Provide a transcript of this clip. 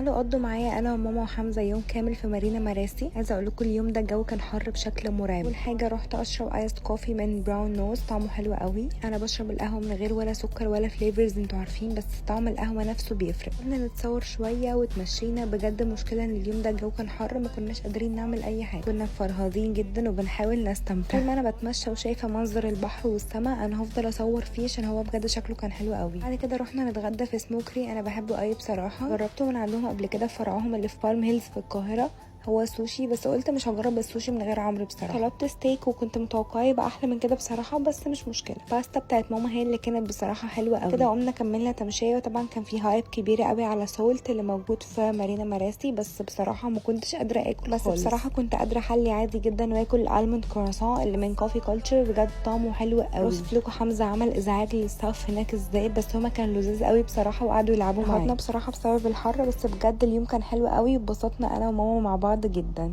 تعالوا قضوا معايا انا وماما وحمزه يوم كامل في مارينا مراسي. عايزه اقول لكم اليوم ده الجو كان حر بشكل مرعب. اول حاجه رحت اشرب ايس كوفي من براون نوز، طعمه حلو قوي. انا بشرب القهوه من غير ولا سكر ولا فليفرز، انتوا عارفين، بس طعم القهوه نفسه بيفرق. قلنا نتصور شويه وتمشينا. بجد مشكله ان اليوم ده الجو كان حر، ما كناش قادرين نعمل اي حاجه، كنا فرهاضين جدا وبنحاول نستمتع. طول ما انا بتمشى وشايفه منظر البحر والسماء انا هفضل اصور فيه عشان هو بجد شكله كان حلو قوي. بعد كده رحنا نتغدى في سموكري، انا بحبه قوي بصراحه. جربته من عندهم قبل كده في فرعهم اللي في بالم هيلز في القاهره. هو سوشي، بس قلت مش هجرب السوشي من غير عمرو بصراحه. طلبت ستيك وكنت متوقعه يبقى احلى من كده بصراحه، بس مش مشكله. الباستا بتاعت ماما هي اللي كانت بصراحه حلوه قوي. كده قمنا كملنا تمشيه، وطبعا كان في هايب كبيره قوي على سولت اللي موجود في مارينا مراسي، بس بصراحه ما كنتش قادره اكل بس خالص. بصراحه كنت قادره احلي عادي جدا واكل الالموند كرواسون اللي من كوفي كلتشر، بجد طعمه حلو قوي. وصف لكم حمزه عمل ازعاج للستاف هناك ازاي، بس هما كانوا لذيذ قوي بصراحه وقعدوا يلعبوا معانا بصراحه بسبب الحر، بس بجد اليوم كان حلو قوي واتبسطنا انا وماما مع بعض جدا.